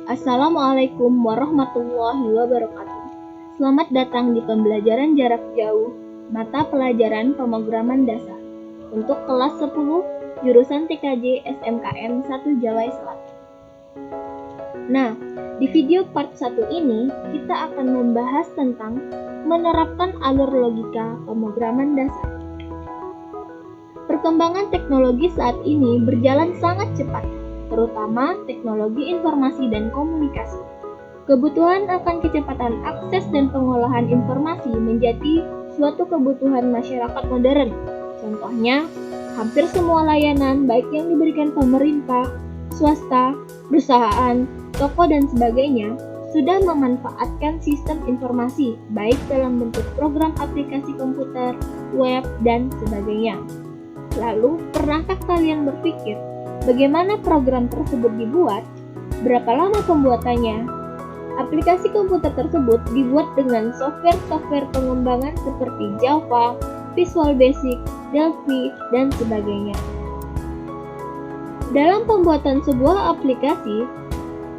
Assalamualaikum warahmatullahi wabarakatuh. Selamat datang di pembelajaran jarak jauh mata pelajaran pemrograman dasar untuk kelas 10 jurusan TKJ SMKN 1 Jawa Selatan. Nah, di video part 1 ini kita akan membahas tentang menerapkan alur logika pemrograman dasar. Perkembangan teknologi saat ini berjalan sangat cepat, terutama teknologi informasi dan komunikasi. Kebutuhan akan kecepatan akses dan pengolahan informasi menjadi suatu kebutuhan masyarakat modern. Contohnya, hampir semua layanan baik yang diberikan pemerintah, swasta, perusahaan, toko dan sebagainya sudah memanfaatkan sistem informasi baik dalam bentuk program aplikasi komputer, web, dan sebagainya. Lalu, pernahkah kalian berpikir bagaimana program tersebut dibuat? Berapa lama pembuatannya? Aplikasi komputer tersebut dibuat dengan software pengembangan seperti Java, Visual Basic, Delphi, dan sebagainya. Dalam pembuatan sebuah aplikasi,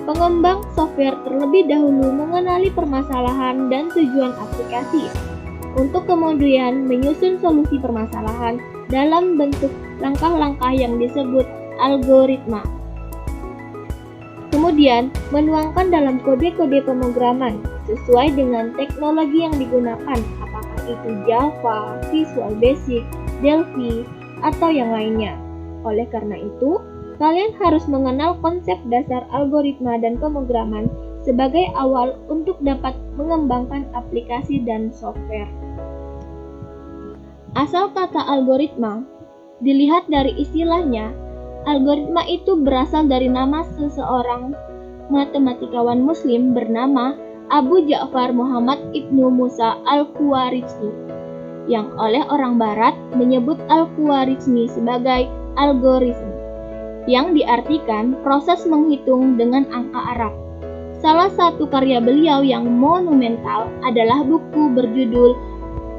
pengembang software terlebih dahulu mengenali permasalahan dan tujuan aplikasi, untuk kemudian menyusun solusi permasalahan dalam bentuk langkah-langkah yang disebut algoritma. Kemudian, menuangkan dalam kode-kode pemrograman sesuai dengan teknologi yang digunakan, apakah itu Java, Visual Basic, Delphi, atau yang lainnya. Oleh karena itu, kalian harus mengenal konsep dasar algoritma dan pemrograman sebagai awal untuk dapat mengembangkan aplikasi dan software. Asal kata algoritma dilihat dari istilahnya, algoritma itu berasal dari nama seseorang matematikawan muslim bernama Abu Ja'far Muhammad Ibnu Musa Al-Khwarizmi, yang oleh orang barat menyebut Al-Khwarizmi sebagai algoritma, yang diartikan proses menghitung dengan angka Arab. Salah satu karya beliau yang monumental adalah buku berjudul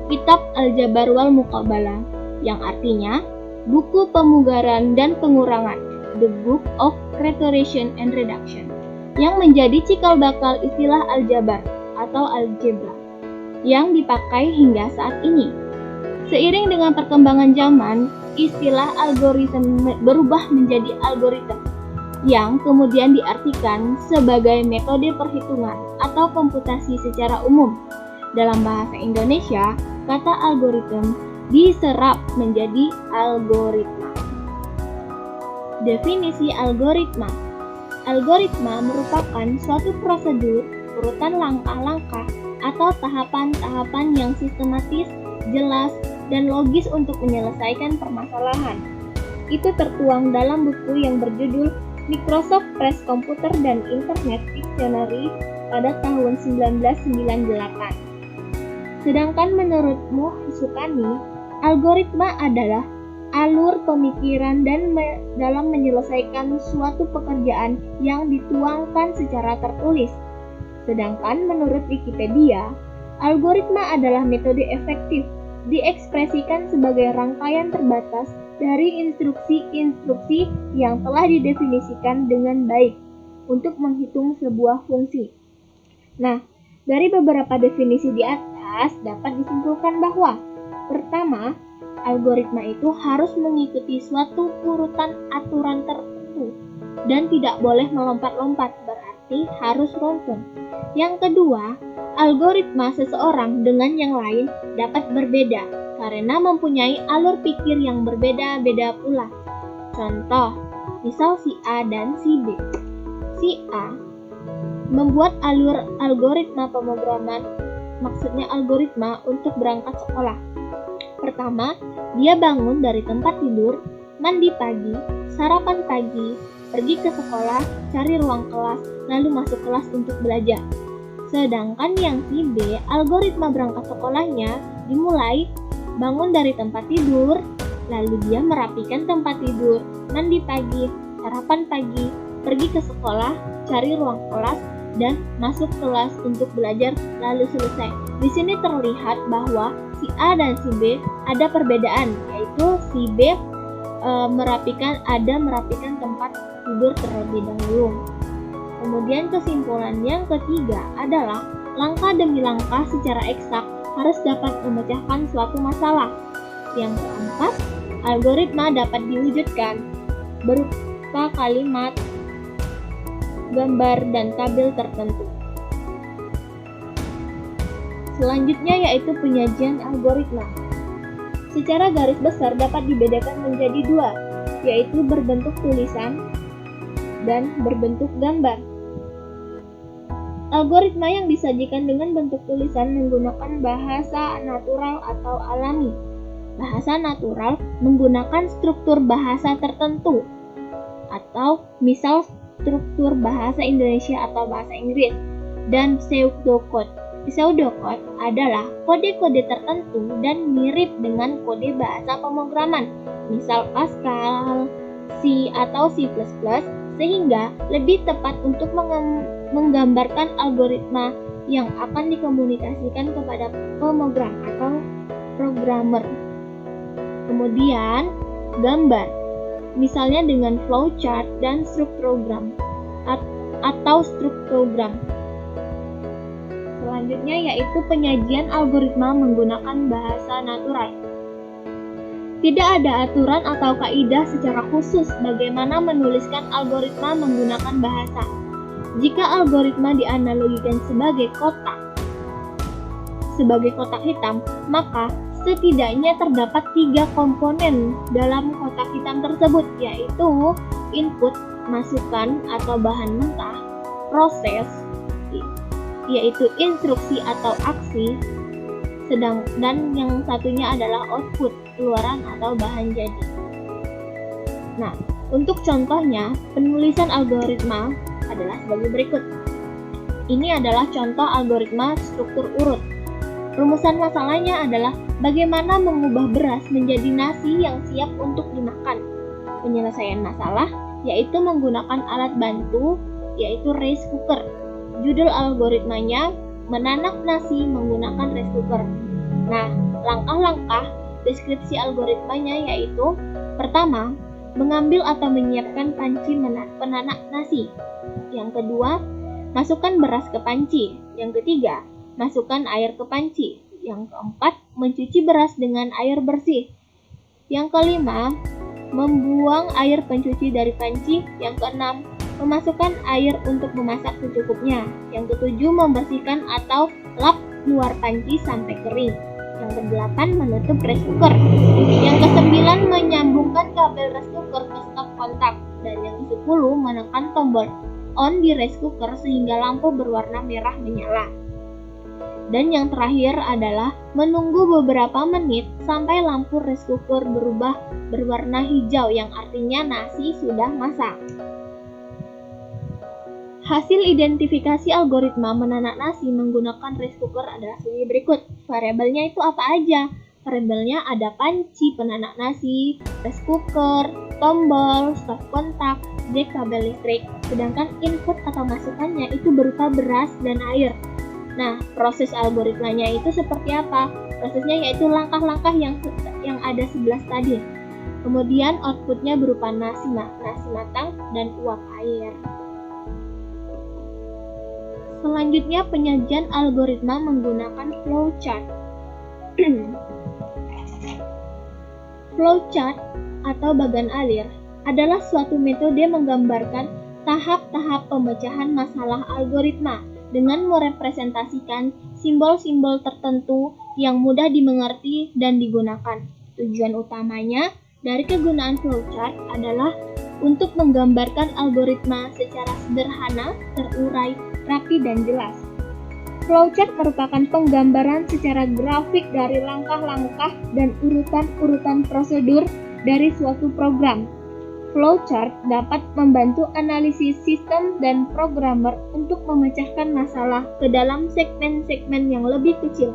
Kitab Al-Jabar wal Muqabalah, yang artinya buku pemugaran dan pengurangan, The Book of Retoration and Reduction, yang menjadi cikal bakal istilah aljabar atau algebra yang dipakai hingga saat ini. Seiring dengan perkembangan zaman, istilah algoritma berubah menjadi algoritma, yang kemudian diartikan sebagai metode perhitungan atau komputasi secara umum. Dalam bahasa Indonesia, kata algoritma diserap menjadi algoritma. Definisi algoritma. Algoritma merupakan suatu prosedur, urutan langkah-langkah atau tahapan-tahapan yang sistematis, jelas, dan logis untuk menyelesaikan permasalahan. Itu tertuang dalam buku yang berjudul Microsoft Press Computer dan Internet Dictionary pada tahun 1998. Sedangkan menurut Sukani, algoritma adalah alur pemikiran dan dalam menyelesaikan suatu pekerjaan yang dituangkan secara tertulis. Sedangkan menurut Wikipedia, algoritma adalah metode efektif, diekspresikan sebagai rangkaian terbatas dari instruksi-instruksi yang telah didefinisikan dengan baik untuk menghitung sebuah fungsi. Nah, dari beberapa definisi di atas dapat disimpulkan bahwa pertama, algoritma itu harus mengikuti suatu urutan aturan tertentu dan tidak boleh melompat-lompat, berarti harus runtun. Yang kedua, algoritma seseorang dengan yang lain dapat berbeda karena mempunyai alur pikir yang berbeda-beda pula. Contoh, misal si A dan si B. Si A membuat algoritma pemrograman, maksudnya algoritma untuk berangkat sekolah. Pertama, dia bangun dari tempat tidur, mandi pagi, sarapan pagi, pergi ke sekolah, cari ruang kelas, lalu masuk kelas untuk belajar. Sedangkan yang si B, algoritma berangkat sekolahnya dimulai bangun dari tempat tidur, lalu dia merapikan tempat tidur, mandi pagi, sarapan pagi, pergi ke sekolah, cari ruang kelas, dan masuk kelas untuk belajar lalu selesai. Di sini terlihat bahwa si A dan si B ada perbedaan, yaitu si B merapikan tempat tidur terlebih dahulu. Kemudian kesimpulan yang ketiga adalah langkah demi langkah secara eksak harus dapat memecahkan suatu masalah. Yang keempat, algoritma dapat diwujudkan berupa kalimat, gambar, dan tabel tertentu. Selanjutnya yaitu penyajian algoritma. Secara garis besar dapat dibedakan menjadi dua, yaitu berbentuk tulisan dan berbentuk gambar. Algoritma yang disajikan dengan bentuk tulisan menggunakan bahasa natural atau alami. Bahasa natural menggunakan struktur bahasa tertentu, atau misal struktur bahasa Indonesia atau bahasa Inggris, dan pseudocode. Pseudocode adalah kode-kode tertentu dan mirip dengan kode bahasa pemrograman, misal Pascal, C atau C++, sehingga lebih tepat untuk menggambarkan algoritma yang akan dikomunikasikan kepada pemrogram atau programmer. Kemudian, gambar, misalnya dengan flowchart dan struktogram atau struktogram. Selanjutnya yaitu penyajian algoritma menggunakan bahasa natural. Tidak ada aturan atau kaidah secara khusus bagaimana menuliskan algoritma menggunakan bahasa. Jika algoritma dianalogikan sebagai kotak hitam, maka setidaknya terdapat 3 komponen dalam kotak hitam tersebut, yaitu input, masukan atau bahan mentah, proses, yaitu instruksi atau aksi, dan yang satunya adalah output, keluaran atau bahan jadi. Nah, untuk contohnya, penulisan algoritma adalah sebagai berikut. Ini adalah contoh algoritma struktur urut. Rumusan masalahnya adalah bagaimana mengubah beras menjadi nasi yang siap untuk dimakan. Penyelesaian masalah yaitu menggunakan alat bantu, yaitu rice cooker. Judul algoritmanya menanak nasi menggunakan rice cooker. Nah, langkah-langkah deskripsi algoritmanya yaitu: pertama, mengambil atau menyiapkan panci penanak nasi. Yang kedua, masukkan beras ke panci. Yang ketiga, masukkan air ke panci. Yang keempat, mencuci beras dengan air bersih. Yang kelima, membuang air pencuci dari panci. Yang keenam, memasukkan air untuk memasak secukupnya. Yang ketujuh, membersihkan atau lap luar panci sampai kering. Yang kedelapan, menutup rice cooker. Yang kesembilan, menyambungkan kabel rice cooker ke stop kontak. Dan yang ke-10, menekan tombol on di rice cooker sehingga lampu berwarna merah menyala. Dan yang terakhir adalah menunggu beberapa menit sampai lampu rice cooker berubah berwarna hijau, yang artinya nasi sudah masak. Hasil identifikasi algoritma menanak nasi menggunakan rice cooker adalah sebagai berikut. Variabelnya itu apa aja? Variabelnya ada panci penanak nasi, rice cooker, tombol, stop kontak, jack kabel listrik. Sedangkan input atau masukannya itu berupa beras dan air. Nah, proses algoritmanya itu seperti apa? Prosesnya yaitu langkah-langkah yang ada 11 tadi. Kemudian outputnya berupa nasi matang dan uap air. Selanjutnya penyajian algoritma menggunakan flowchart. Flowchart atau bagan alir adalah suatu metode menggambarkan tahap-tahap pemecahan masalah algoritma dengan merepresentasikan simbol-simbol tertentu yang mudah dimengerti dan digunakan. Tujuan utamanya dari kegunaan flowchart adalah untuk menggambarkan algoritma secara sederhana, terurai, rapi, dan jelas. Flowchart merupakan penggambaran secara grafik dari langkah-langkah dan urutan-urutan prosedur dari suatu program. Flowchart dapat membantu analisis sistem dan programmer untuk memecahkan masalah ke dalam segmen-segmen yang lebih kecil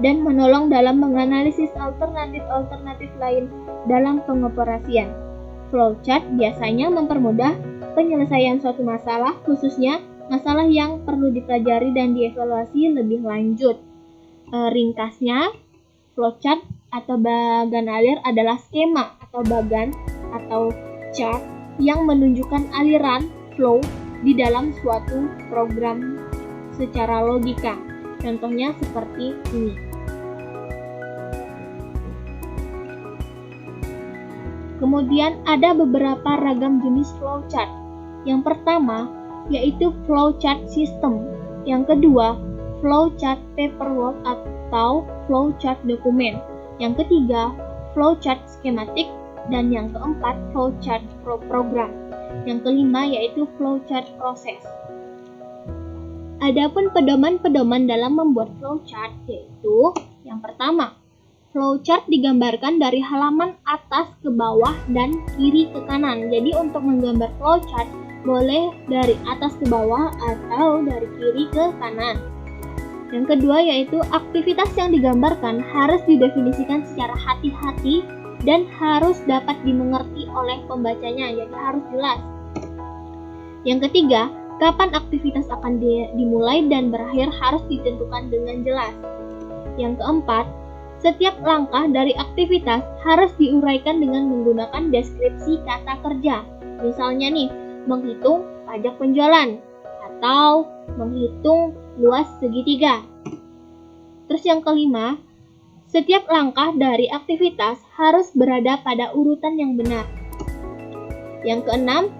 dan menolong dalam menganalisis alternatif-alternatif lain dalam pengoperasian. Flowchart biasanya mempermudah penyelesaian suatu masalah, khususnya masalah yang perlu dipelajari dan dievaluasi lebih lanjut. Ringkasnya, flowchart atau bagan alir adalah skema atau bagan atau chart yang menunjukkan aliran flow di dalam suatu program secara logika. Contohnya seperti ini. Kemudian ada beberapa ragam jenis flowchart. Yang pertama yaitu flowchart system. Yang kedua, flowchart paperwork atau flowchart dokumen. Yang ketiga, flowchart schematic. Dan yang keempat, flowchart program. Yang kelima yaitu flowchart proses. Adapun pedoman-pedoman dalam membuat flowchart yaitu yang pertama, flowchart digambarkan dari halaman atas ke bawah dan kiri ke kanan. Jadi untuk menggambar flowchart boleh dari atas ke bawah atau dari kiri ke kanan. Yang kedua yaitu aktivitas yang digambarkan harus didefinisikan secara hati-hati dan harus dapat dimengerti oleh pembacanya, jadi harus jelas. Yang ketiga, kapan aktivitas akan dimulai dan berakhir harus ditentukan dengan jelas. Yang keempat, setiap langkah dari aktivitas harus diuraikan dengan menggunakan deskripsi kata kerja. Misalnya nih, menghitung pajak penjualan atau menghitung luas segitiga. Terus yang kelima, setiap langkah dari aktivitas harus berada pada urutan yang benar. Yang keenam,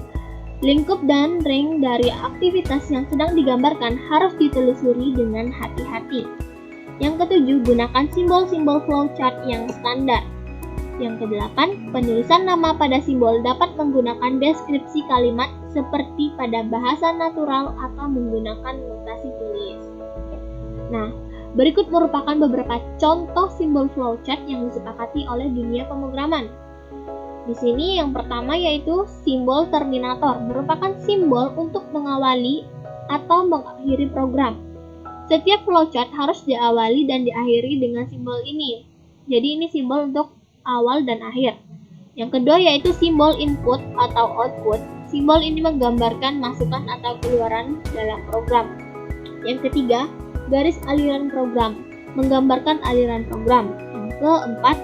lingkup dan ring dari aktivitas yang sedang digambarkan harus ditelusuri dengan hati-hati. Yang ketujuh, gunakan simbol-simbol flowchart yang standar. Yang kedelapan, penulisan nama pada simbol dapat menggunakan deskripsi kalimat seperti pada bahasa natural atau menggunakan notasi tulis. Nah, berikut merupakan beberapa contoh simbol flowchart yang disepakati oleh dunia pemrograman. Di sini yang pertama yaitu simbol terminator, merupakan simbol untuk mengawali atau mengakhiri program. Setiap flowchart harus diawali dan diakhiri dengan simbol ini. Jadi ini simbol untuk awal dan akhir. Yang kedua yaitu simbol input atau output. Simbol ini menggambarkan masukan atau keluaran dalam program. Yang ketiga, garis aliran program, menggambarkan aliran program. Yang keempat,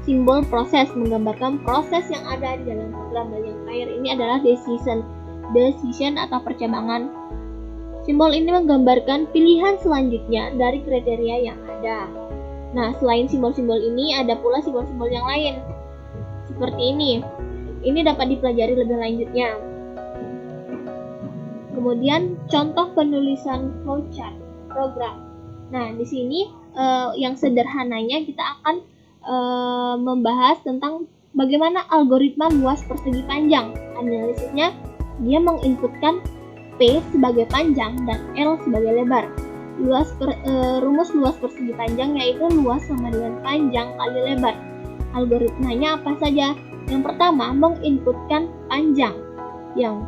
simbol proses, menggambarkan proses yang ada di dalam program. Dan yang terakhir ini adalah decision atau percabangan. Simbol ini menggambarkan pilihan selanjutnya dari kriteria yang ada. Nah, selain simbol-simbol ini, ada pula simbol-simbol yang lain. Seperti ini. Ini dapat dipelajari lebih lanjutnya. Kemudian, contoh penulisan flowchart program. Nah, di sini yang sederhananya kita akan membahas tentang bagaimana algoritma luas persegi panjang. Analisisnya, dia menginputkan P sebagai panjang dan L sebagai lebar. Rumus luas persegi panjang yaitu luas sama dengan panjang kali lebar. Algoritmanya apa saja? Yang pertama, menginputkan panjang. Yang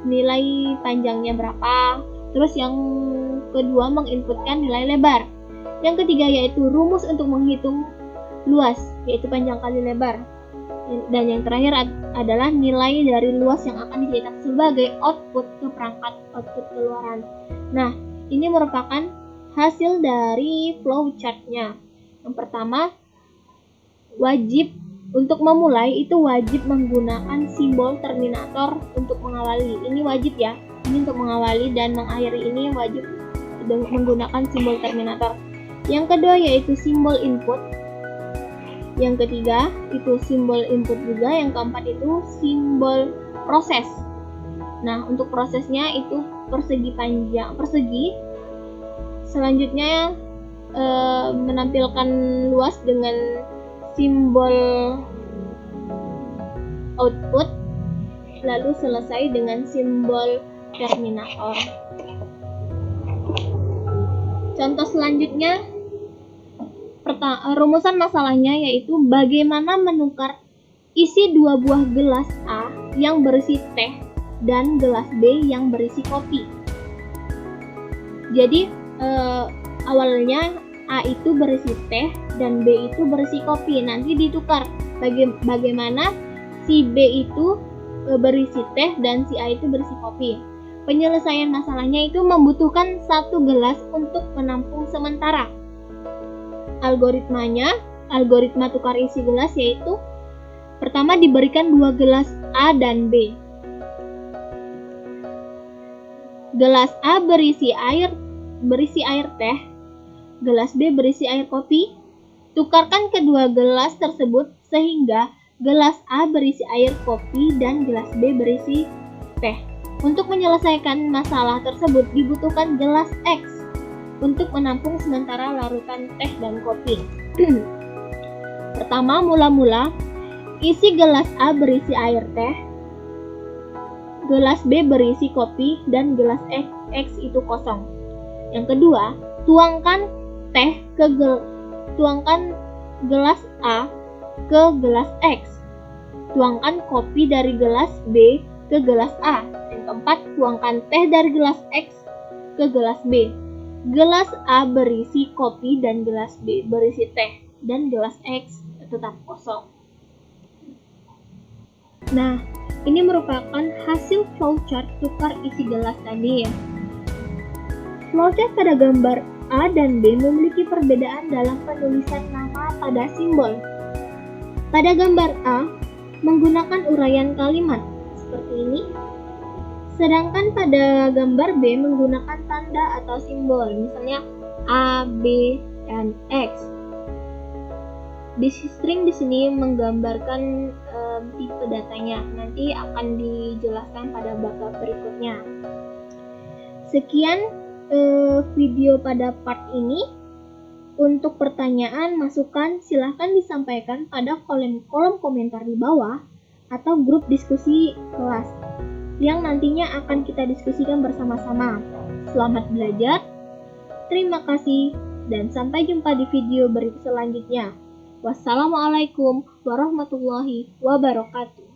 nilai panjangnya berapa? Terus yang kedua menginputkan nilai lebar. Yang ketiga yaitu rumus untuk menghitung luas, yaitu panjang kali lebar. Dan yang terakhir adalah nilai dari luas yang akan dicetak sebagai output ke perangkat output keluaran. Nah, ini merupakan hasil dari flowchart-nya. Yang pertama, untuk memulai itu wajib menggunakan simbol terminator untuk mengawali. Ini wajib ya. Ini untuk mengawali dan mengakhiri ini wajib menggunakan simbol terminator. Yang kedua yaitu simbol input. Yang ketiga itu simbol input juga. Yang keempat itu simbol proses. Nah, untuk prosesnya itu persegi. Selanjutnya menampilkan luas dengan simbol output. Lalu selesai dengan simbol terminator. Contoh selanjutnya, rumusan masalahnya yaitu bagaimana menukar isi dua buah gelas A yang berisi teh dan gelas B yang berisi kopi. Jadi awalnya A itu berisi teh dan B itu berisi kopi. Nanti ditukar bagaimana si B itu berisi teh dan si A itu berisi kopi. Penyelesaian masalahnya itu membutuhkan satu gelas untuk menampung sementara. Algoritma tukar isi gelas yaitu pertama diberikan dua gelas A dan B. Gelas A berisi air teh, gelas B berisi air kopi. Tukarkan kedua gelas tersebut sehingga gelas A berisi air kopi dan gelas B berisi teh. Untuk menyelesaikan masalah tersebut dibutuhkan gelas X untuk menampung sementara larutan teh dan kopi. Pertama, mula-mula isi gelas A berisi air teh, gelas B berisi kopi, dan gelas X itu kosong. Yang kedua, tuangkan gelas A ke gelas X. Tuangkan kopi dari gelas B ke gelas A. Yang keempat, tuangkan teh dari gelas X ke gelas B. Gelas A berisi kopi dan gelas B berisi teh, dan gelas X tetap kosong. Nah, ini merupakan hasil flowchart tukar isi gelas tadi ya. Flowchart pada gambar A dan B memiliki perbedaan dalam penulisan nama pada simbol. Pada gambar A, menggunakan uraian kalimat seperti ini. Sedangkan pada gambar B menggunakan tanda atau simbol, misalnya A, B, dan X. String di sini menggambarkan tipe datanya. Nanti akan dijelaskan pada bab berikutnya. Sekian video pada part ini. Untuk pertanyaan, masukan silahkan disampaikan pada kolom komentar di bawah atau grup diskusi kelas yang nantinya akan kita diskusikan bersama-sama. Selamat belajar, terima kasih, dan sampai jumpa di video selanjutnya. Wassalamualaikum warahmatullahi wabarakatuh.